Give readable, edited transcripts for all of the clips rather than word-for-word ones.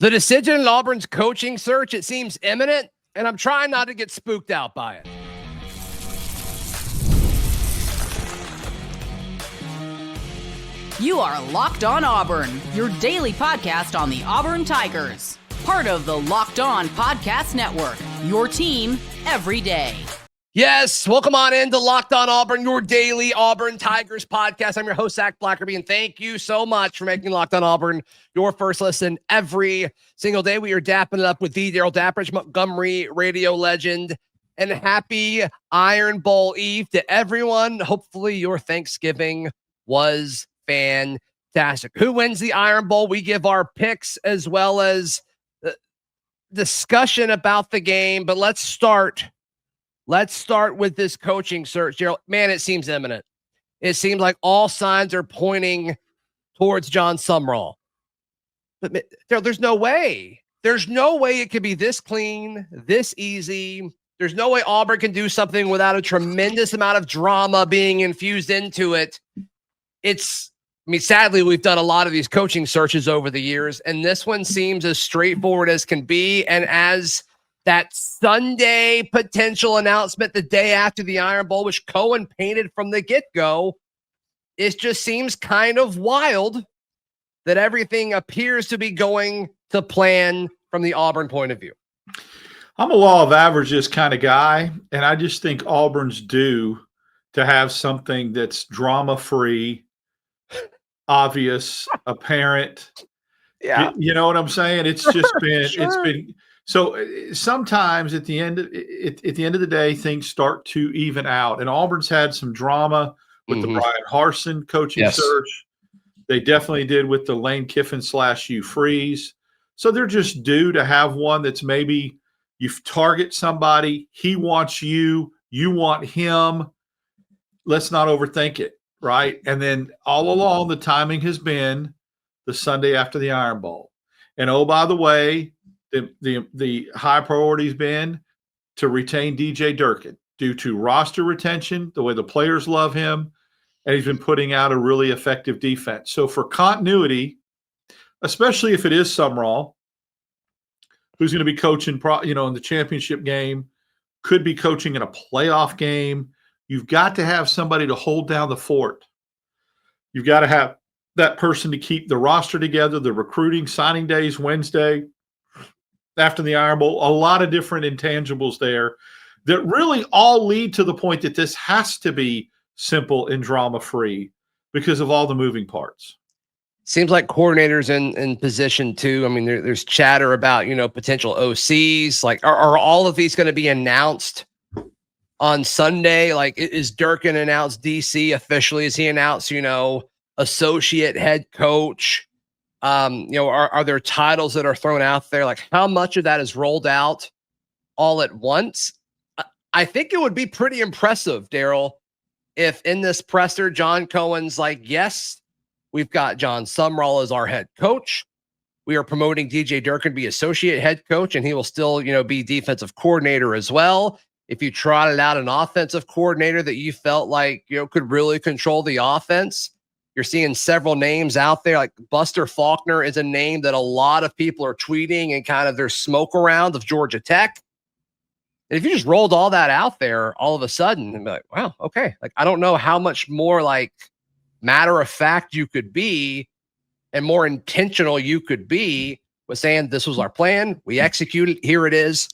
The decision in Auburn's coaching search, it seems imminent, and I'm trying not to get spooked out by it. You are Locked On Auburn, your daily podcast on the Auburn Tigers. Part of the Locked On Podcast Network, your team every day. Yes, welcome on into Locked On Auburn, your daily Auburn Tigers podcast. I'm your host, Zach Blackerby, and thank you so much for making Locked On Auburn your first listen every single day. We are dapping it up with the Darrell, Dapprich, Montgomery radio legend, and happy Iron Bowl Eve to everyone. Hopefully your Thanksgiving was fantastic. Who wins the Iron Bowl? We give our picks as well as discussion about the game, but let's start with this coaching search, Darrell. Man, it seems imminent. It seems like all signs are pointing towards Jon Sumrall. But Darrell, there's no way. There's no way it could be this clean, this easy. There's no way Auburn can do something without a tremendous amount of drama being infused into it. Sadly, we've done a lot of these coaching searches over the years, and this one seems as straightforward as can be. And as that Sunday potential announcement the day after the Iron Bowl, which Cohen painted from the get-go, it just seems kind of wild that everything appears to be going to plan from the Auburn point of view. I'm a law of averages kind of guy, and I just think Auburn's due to have something that's drama-free, obvious, apparent. Yeah. You know what I'm saying? It's just been, Sure. It's been, so sometimes at the end of the day, things start to even out. And Auburn's had some drama with the Brian Harsin coaching search. They definitely did with the Lane Kiffin / Hugh Freeze. So they're just due to have one that's maybe you target somebody, he wants you, you want him. Let's not overthink it, right? And then all along, the timing has been the Sunday after the Iron Bowl. And oh, by the way, the high priority has been to retain DJ Durkin due to roster retention, the way the players love him, and he's been putting out a really effective defense. So for continuity, especially if it is Sumrall, who's going to be coaching, in the championship game, could be coaching in a playoff game, you've got to have somebody to hold down the fort. You've got to have that person to keep the roster together, the recruiting, signing days, Wednesday, after the Iron Bowl, a lot of different intangibles there that really all lead to the point that this has to be simple and drama-free because of all the moving parts. Seems like coordinators in position too. I mean, there's chatter about, potential OCs. Like, are all of these going to be announced on Sunday? Like, is Durkin announced DC officially? Is he announced, associate head coach? Are there titles that are thrown out there? Like, how much of that is rolled out all at once? I think it would be pretty impressive, Darrell, if in this presser, John Cohen's like, yes, we've got Jon Sumrall as our head coach. We are promoting DJ Durkin to be associate head coach, and he will still, be defensive coordinator as well. If you trotted out an offensive coordinator that you felt like, could really control the offense, you're seeing several names out there. Like Buster Faulkner is a name that a lot of people are tweeting and kind of their smoke around of Georgia Tech. And if you just rolled all that out there all of a sudden and be like, wow, okay. Like, I don't know how much more like matter of fact you could be and more intentional you could be with saying this was our plan. We executed. Here it is.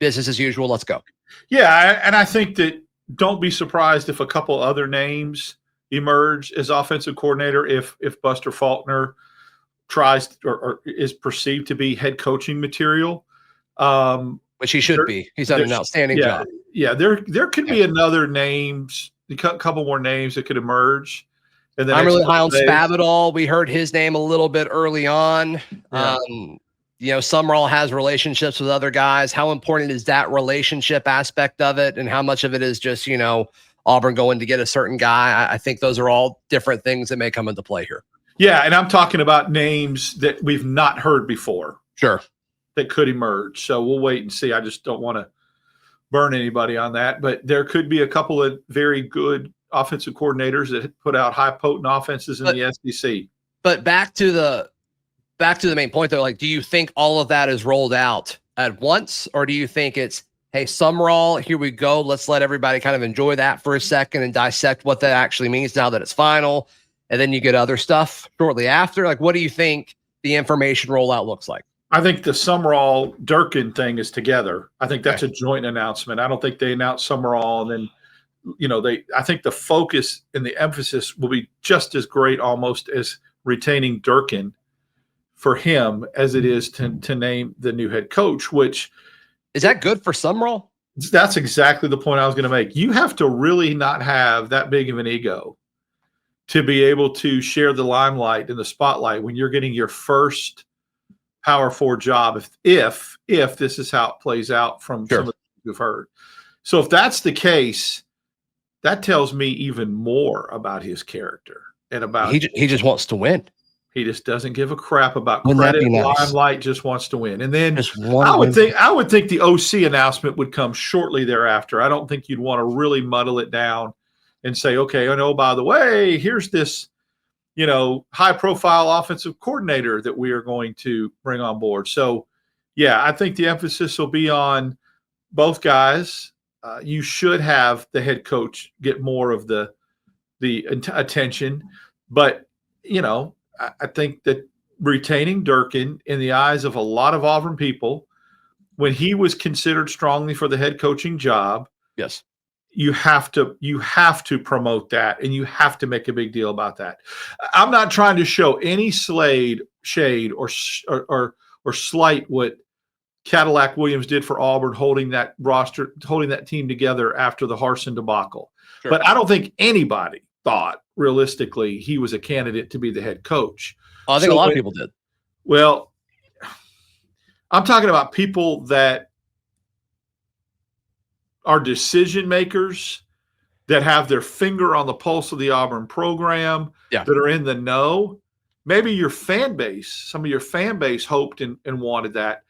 Business as usual. Let's go. Yeah. And I think that don't be surprised if a couple other names emerge as offensive coordinator if Buster Faulkner tries or is perceived to be head coaching material. Which he should be. He's done an outstanding job. Yeah, there could be another names, a couple more names that could emerge. And then I'm really high on Spavital. We heard his name a little bit early on. Yeah. Sumrall has relationships with other guys. How important is that relationship aspect of it? And how much of it is just, Auburn going to get a certain guy? I think those are all different things that may come into play here. Yeah, and I'm talking about names that we've not heard before. Sure. That could emerge. So we'll wait and see. I just don't want to burn anybody on that. But there could be a couple of very good offensive coordinators that put out high potent offenses in the SEC. But back to back to the main point though, like, do you think all of that is rolled out at once, or do you think it's, hey, Sumrall, here we go. Let's let everybody kind of enjoy that for a second and dissect what that actually means now that it's final. And then you get other stuff shortly after. Like, what do you think the information rollout looks like? I think the Sumrall Durkin thing is together. I think that's a joint announcement. I don't think they announce Sumrall and then, I think the focus and the emphasis will be just as great almost as retaining Durkin for him as it is to name the new head coach, which is that good for Sumrall? That's exactly the point I was going to make. You have to really not have that big of an ego to be able to share the limelight and the spotlight when you're getting your first Power 4 job, if this is how it plays out from some of the things you've heard. So if that's the case, that tells me even more about his character and about he just wants to win. He just doesn't give a crap about credit. Nice? Limelight, just wants to win. And then I would think the OC announcement would come shortly thereafter. I don't think you'd want to really muddle it down and say, okay, by the way, here's this, high-profile offensive coordinator that we are going to bring on board. So, yeah, I think the emphasis will be on both guys. You should have the head coach get more of the attention. But, I think that retaining Durkin in the eyes of a lot of Auburn people, when he was considered strongly for the head coaching job, yes, you have to promote that, and you have to make a big deal about that. I'm not trying to show any shade or slight what Cadillac Williams did for Auburn, holding that team together after the Harsin debacle. Sure. But I don't think anybody thought realistically he was a candidate to be the head coach. I think a lot of people did. Well, I'm talking about people that are decision makers, that have their finger on the pulse of the Auburn program, that are in the know. Maybe your fan base, some of your fan base hoped and wanted that.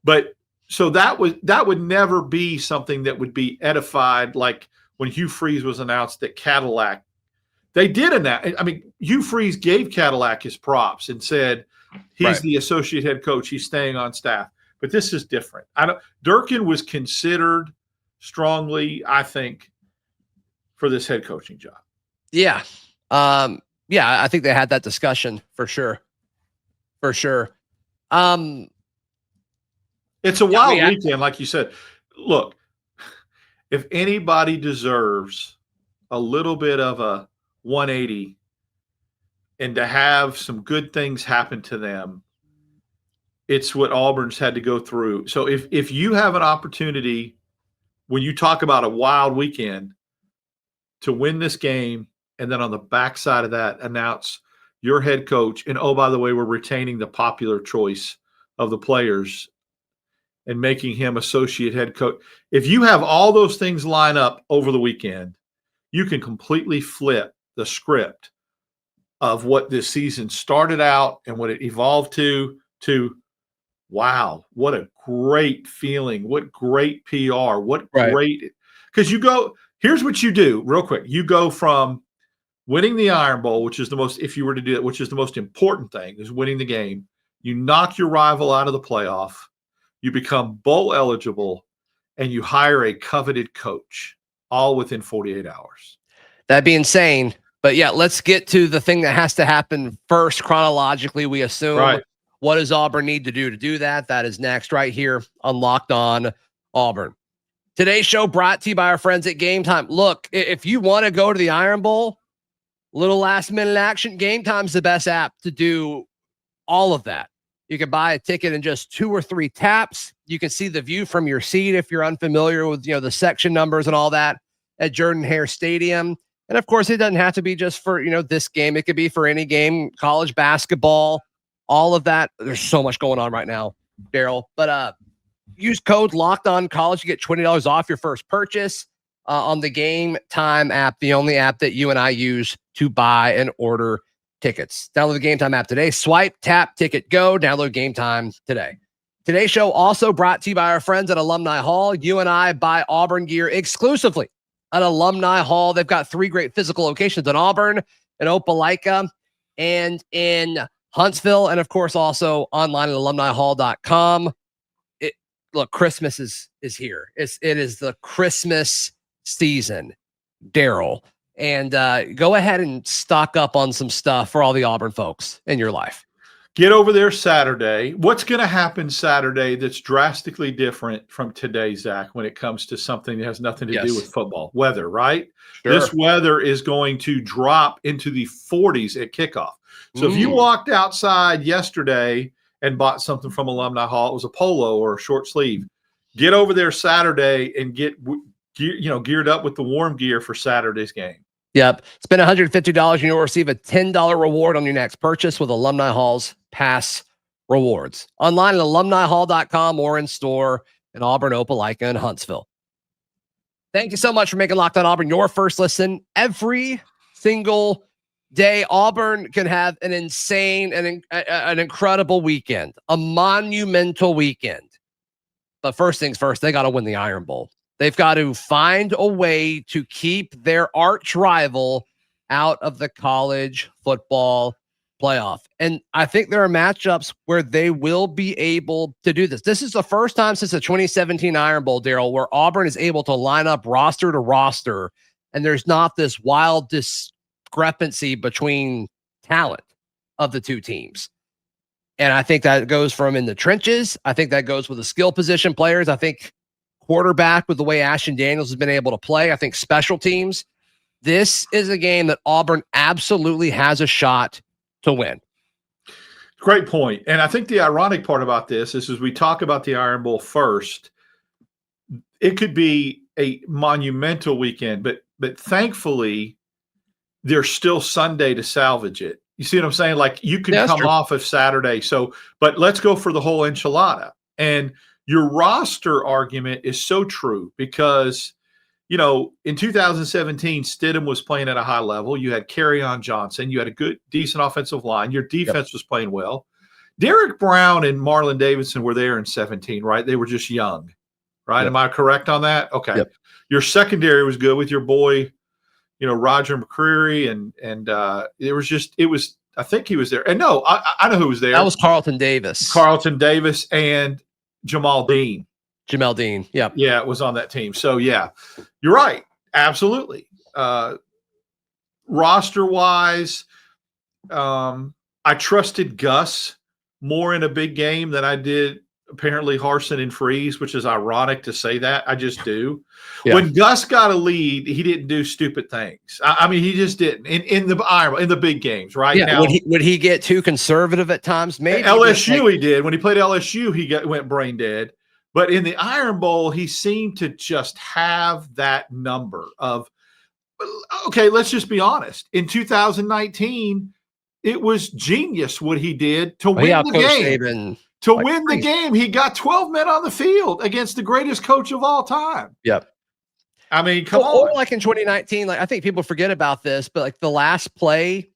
But so that would never be something that would be edified, like when Hugh Freeze was announced that Cadillac. They did announce. I mean, Hugh Freeze gave Cadillac his props and said he's the associate head coach. He's staying on staff. But this is different. Durkin was considered strongly, I think, for this head coaching job. Yeah. I think they had that discussion for sure. It's a wild weekend, like you said. Look, if anybody deserves a little bit of a 180 and to have some good things happen to them, it's what Auburn's had to go through. So if you have an opportunity, when you talk about a wild weekend, to win this game, and then on the backside of that, announce your head coach, and by the way, we're retaining the popular choice of the players and making him associate head coach. If you have all those things line up over the weekend, you can completely flip the script of what this season started out and what it evolved to wow, what a great feeling, what great PR, great – because here's what you do real quick. You go from winning the Iron Bowl, which is the most – if you were to do it, which is the most important thing, is winning the game. You knock your rival out of the playoff. You become bowl eligible, and you hire a coveted coach, all within 48 hours. That'd be insane. But yeah, let's get to the thing that has to happen first chronologically, we assume. Right. What does Auburn need to do that? That is next right here on Locked On Auburn. Today's show brought to you by our friends at Game Time. Look, if you want to go to the Iron Bowl, little last minute action, Game Time's the best app to do all of that. You can buy a ticket in just 2 or 3 taps. You can see the view from your seat if you're unfamiliar with the section numbers and all that at Jordan-Hare Stadium. And of course, it doesn't have to be just for this game. It could be for any game, college basketball, all of that. There's so much going on right now, Darrell. But use code LOCKEDONCollege. You get $20 off your first purchase on the Game Time app, the only app that you and I use to buy and order tickets. Download the Game Time app today. Swipe, tap, ticket, go. Download Game Time today. Today's show also brought to you by our friends at Alumni Hall. You and I buy Auburn gear exclusively at Alumni Hall. They've got 3 great physical locations in Auburn, in Opelika, and in Huntsville, and of course also online at alumnihall.com. Look, Christmas is here. It is the Christmas season, Darrell. And go ahead and stock up on some stuff for all the Auburn folks in your life. Get over there Saturday. What's going to happen Saturday that's drastically different from today, Zach, when it comes to something that has nothing to do with football? Weather, right? Sure. This weather is going to drop into the 40s at kickoff. So if you walked outside yesterday and bought something from Alumni Hall, it was a polo or a short sleeve, get over there Saturday and get geared up with the warm gear for Saturday's game. Yep. Spend $150 and you'll receive a $10 reward on your next purchase with Alumni Hall's Pass Rewards. Online at alumnihall.com or in store in Auburn, Opelika, and Huntsville. Thank you so much for making Locked On Auburn your first listen every single day. Auburn can have an insane and an incredible weekend, a monumental weekend. But first things first, they got to win the Iron Bowl. They've got to find a way to keep their arch rival out of the college football playoff. And I think there are matchups where they will be able to do this. This is the first time since the 2017 Iron Bowl, Darrell, where Auburn is able to line up roster to roster, and there's not this wild discrepancy between talent of the two teams. And I think that goes from in the trenches. I think that goes with the skill position players. I think quarterback with the way Ashton Daniels has been able to play. I think special teams. This is a game that Auburn absolutely has a shot to win. Great point. And I think the ironic part about this is as we talk about the Iron Bowl first, it could be a monumental weekend, but thankfully there's still Sunday to salvage it. You see what I'm saying? Like you could come off of Saturday. So, but let's go for the whole enchilada. And your roster argument is so true because, in 2017, Stidham was playing at a high level. You had Kerryon Johnson. You had a decent offensive line. Your defense was playing well. Derek Brown and Marlon Davidson were there in 17, right? They were just young, right? Yep. Am I correct on that? Okay. Yep. Your secondary was good with your boy, Roger McCreary, and I think he was there. And no, I know who was there. That was Carlton Davis. And Jamel Dean. Yeah. Yeah, it was on that team. So, yeah, you're right. Absolutely. Roster-wise, I trusted Gus more in a big game than I did apparently Harsin and Freeze, which is ironic to say that. I just do. Yeah. When Gus got a lead, he didn't do stupid things. I mean, he just didn't in the big games, right? Yeah. Now, would he get too conservative at times? Maybe LSU he did. When he played LSU, he went brain dead. But in the Iron Bowl, he seemed to just have that number of, okay, let's just be honest. In 2019, it was genius what he did to win the game. Win the game, he got 12 men on the field against the greatest coach of all time. Yep. I mean, come on. Or like in 2019, I think people forget about this, but like the last play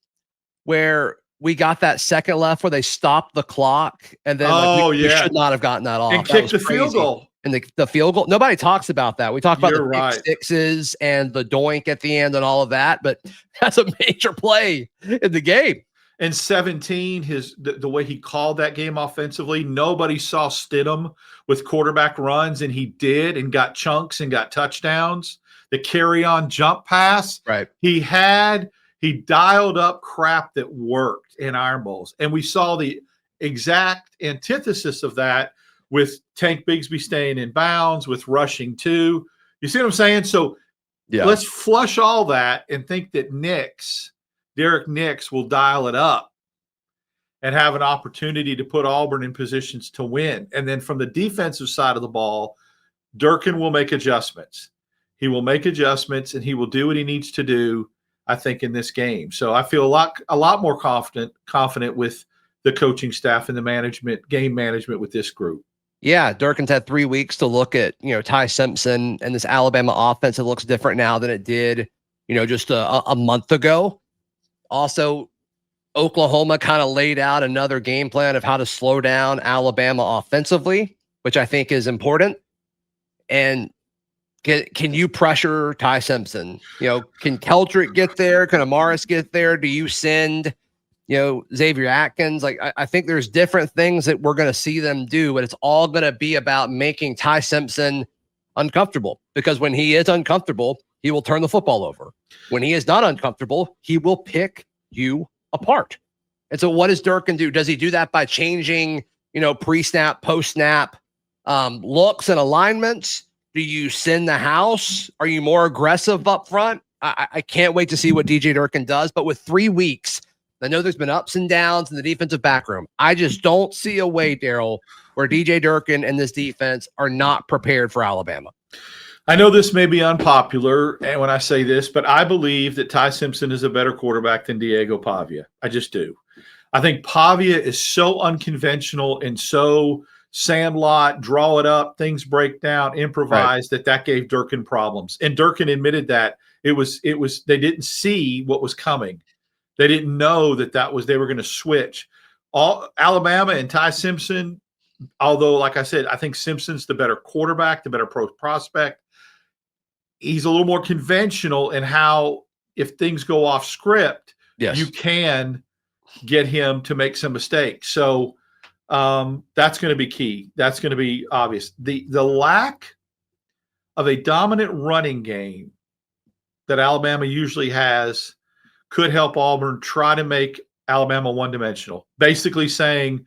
where we got that second left where they stopped the clock and then we should not have gotten that off. And kicked the field goal. And the field goal, nobody talks about that. We talk about the pick sixes and the doink at the end and all of that, but that's a major play in the game. In 17, the way he called that game offensively, nobody saw Stidham with quarterback runs, and he did and got chunks and got touchdowns. The carry-on jump pass, right? He dialed up crap that worked in Iron Bowls, and we saw the exact antithesis of that with Tank Bigsby staying in bounds, with rushing too. You see what I'm saying? So let's flush all that and think that Derek Nix will dial it up and have an opportunity to put Auburn in positions to win. And then from the defensive side of the ball, Durkin will make adjustments. He will make adjustments and he will do what he needs to do, I think, in this game. So I feel a lot more confident with the coaching staff and the game management with this group. Yeah, Durkin's had 3 weeks to look at, Ty Simpson and this Alabama offense. It looks different now than it did, just a month ago. Also, Oklahoma kind of laid out another game plan of how to slow down Alabama offensively, which I think is important. And can you pressure Ty Simpson? Can Keldrick get there? Can Amaris get there? Do you send Xavier Atkins. Like, I think there's different things that we're going to see them do, but it's all going to be about making Ty Simpson uncomfortable, because when he is uncomfortable, he will turn the football over. When he is not uncomfortable, he will pick you apart. And so what does Durkin do? Does he do that by changing, pre-snap, post-snap looks and alignments? Do you send the house? Are you more aggressive up front? I can't wait to see what DJ Durkin does. But with 3 weeks, I know there's been ups and downs in the defensive back room. I just don't see a way, Darrell, where DJ Durkin and this defense are not prepared for Alabama. I know this may be unpopular and when I say this, but I believe that Ty Simpson is a better quarterback than Diego Pavia. I just do. I think Pavia is so unconventional and so sandlot, draw it up, things break down, improvise, right, that gave Durkin problems. And Durkin admitted that it was they didn't see what was coming. They didn't know they were going to switch. Alabama and Ty Simpson, although, like I said, I think Simpson's the better quarterback, the better prospect. He's a little more conventional in how, if things go off script, yes, you can get him to make some mistakes. So that's going to be key. That's going to be obvious. The lack of a dominant running game that Alabama usually has could help Auburn try to make Alabama one-dimensional, basically saying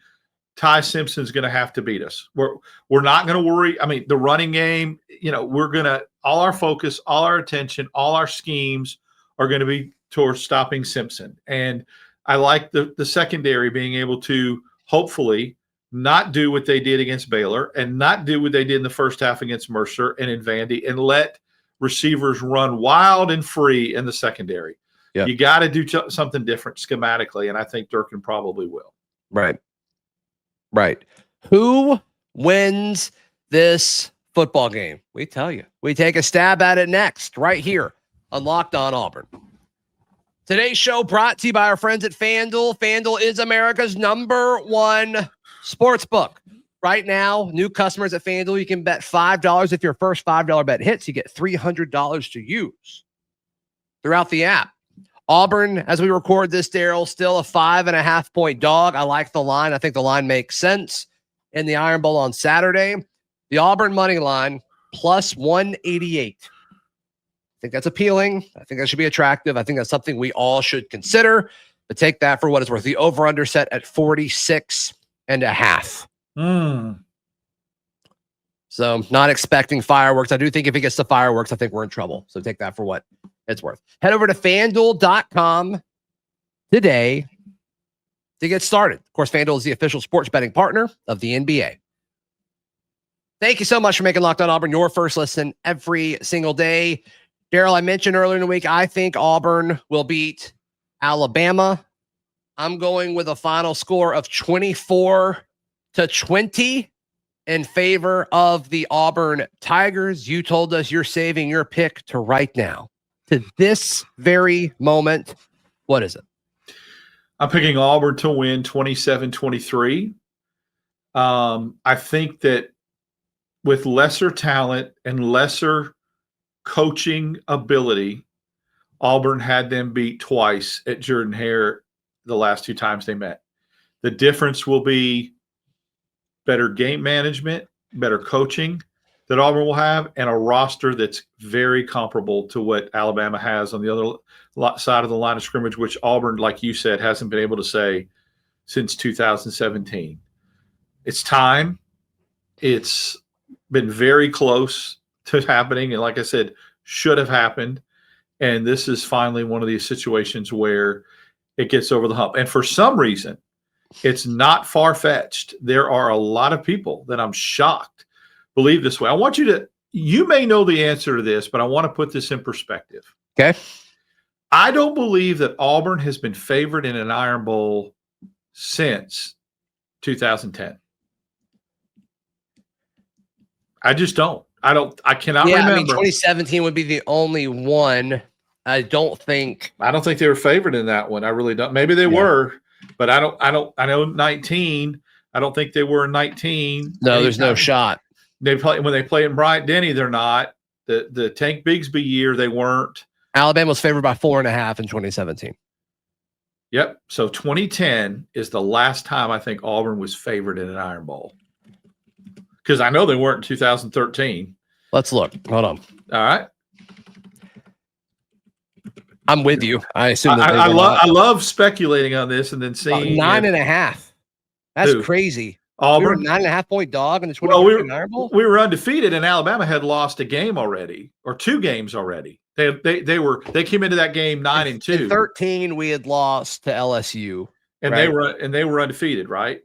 Ty Simpson's going to have to beat us. We're not going to worry. I mean, the running game, we're going to – all our focus, all our attention, all our schemes are going to be towards stopping Simpson. And I like the secondary being able to hopefully not do what they did against Baylor and not do what they did in the first half against Mercer and in Vandy, and let receivers run wild and free in the secondary. Yeah. You got to do something different schematically, and I think Durkin probably will. Right. Who wins this football game? We tell you. We take a stab at it next, right here on Locked On Auburn. Today's show brought to you by our friends at FanDuel. FanDuel is America's #1 sports book. Right now, new customers at FanDuel, you can bet $5. If your first $5 bet hits, you get $300 to use throughout the app. Auburn, as we record this, Darrell, still a 5.5-point dog. I like the line. I think the line makes sense in the Iron Bowl on Saturday. The Auburn money line, plus 188. I think that's appealing. I think that should be attractive. I think that's something we all should consider. But take that for what it's worth. The over-under set at 46.5. So not expecting fireworks. I do think if it gets to fireworks, I think we're in trouble. So take that for what it's worth. Head over to FanDuel.com today to get started. Of course, FanDuel is the official sports betting partner of the NBA. Thank you so much for making Locked On Auburn your first listen every single day. Darrell, I mentioned earlier in the week, I think Auburn will beat Alabama. I'm going with a final score of 24-20 in favor of the Auburn Tigers. You told us you're saving your pick to right now, to this very moment. What is it? I'm picking Auburn to win 27-23. I think that with lesser talent and lesser coaching ability, Auburn had them beat twice at Jordan-Hare the last 2 times they met. The difference will be better game management, better coaching that Auburn will have, and a roster that's very comparable to what Alabama has on the other side of the line of scrimmage, which Auburn, like you said, hasn't been able to say since 2017. It's time. It's been very close to happening, and like I said, should have happened. And this is finally one of these situations where it gets over the hump. And for some reason, it's not far-fetched. There are a lot of people that I'm shocked believe this way. I want you may know the answer to this, but I want to put this in perspective. Okay. I don't believe that Auburn has been favored in an Iron Bowl since 2010. I just don't. I cannot remember. I mean, 2017 would be the only one. I don't think they were favored in that one. I really don't. Maybe they were, but I know 19. I don't think they were in 19. No, there's no shot. When they play in Bryant-Denny, they're not. The Tank Bigsby year, they weren't. Alabama was favored by 4.5 in 2017. Yep. So 2010 is the last time I think Auburn was favored in an Iron Bowl. Because I know they weren't in 2013. Let's look. Hold on. All right. I'm with you. I assume that I love speculating on this and then seeing 9.5. That's crazy. Auburn, we were 9.5 point dog in the 2013 Iron Bowl. We were undefeated, and Alabama had lost a game already, or 2 games already. They came into that game 9-2. In 13, we had lost to LSU, and right? they were undefeated, right?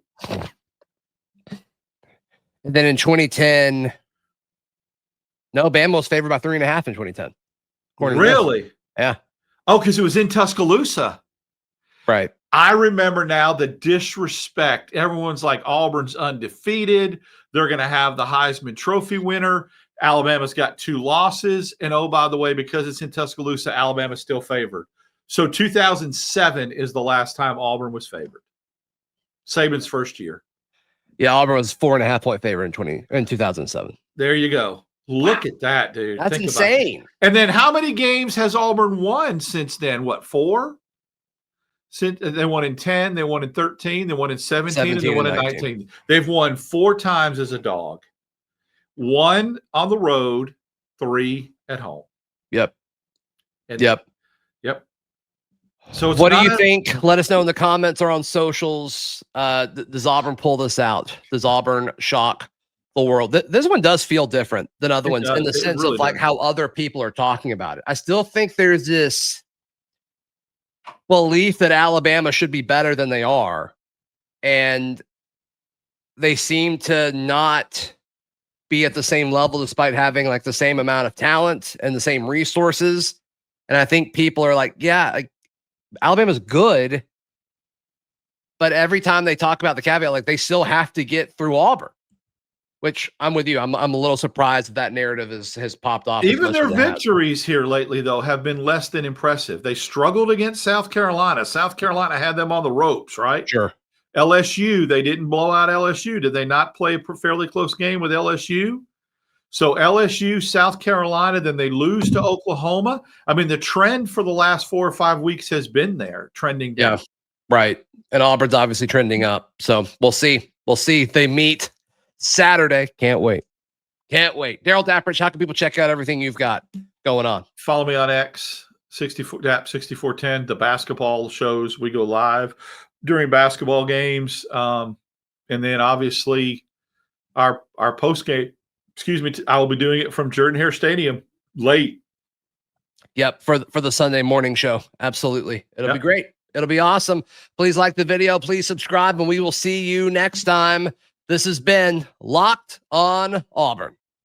And then in 2010, no, Bama was favored by 3.5 in 2010. Really? Yeah. Oh, because it was in Tuscaloosa. Right. I remember now the disrespect. Everyone's like, Auburn's undefeated. They're going to have the Heisman Trophy winner. Alabama's got 2 losses. And oh, by the way, because it's in Tuscaloosa, Alabama's still favored. So 2007 is the last time Auburn was favored. Saban's first year. Yeah, Auburn was 4.5 point favorite in 2007. There you go. Look at that, dude. That's insane. And then how many games has Auburn won since then? What, 4? Since they won in 10, they won in 13, they won in 17 and they won in 19. They've won 4 times as a dog. 1 on the road, 3 at home. Yep. Yep. So what do you think? Let us know in the comments or on socials. Does Auburn pull this out? Does Auburn shock the world? This one does feel different than other ones in the sense of like how other people are talking about it. I still think there's this belief that Alabama should be better than they are. And they seem to not be at the same level despite having like the same amount of talent and the same resources. And I think people are like, yeah, like, Alabama's good, but every time they talk about the caveat, like they still have to get through Auburn, which I'm with you. I'm a little surprised that narrative has popped off. Even their victories here lately, though, have been less than impressive. They struggled against South Carolina. South Carolina had them on the ropes, right? Sure. LSU, they didn't blow out LSU. Did they not play a fairly close game with LSU? So LSU, South Carolina, then they lose to Oklahoma. I mean, the trend for the last 4 or 5 weeks has been there, trending down. Yeah, right. And Auburn's obviously trending up. So we'll see. We'll see. They meet Saturday. Can't wait. Darrell, Dapprich, how can people check out everything you've got going on? Follow me on X, 6410, the basketball shows. We go live during basketball games. And then obviously our post game. Excuse me, I will be doing it from Jordan-Hare Stadium late. Yep, for the Sunday morning show. Absolutely. It'll be great. It'll be awesome. Please like the video. Please subscribe, and we will see you next time. This has been Locked on Auburn.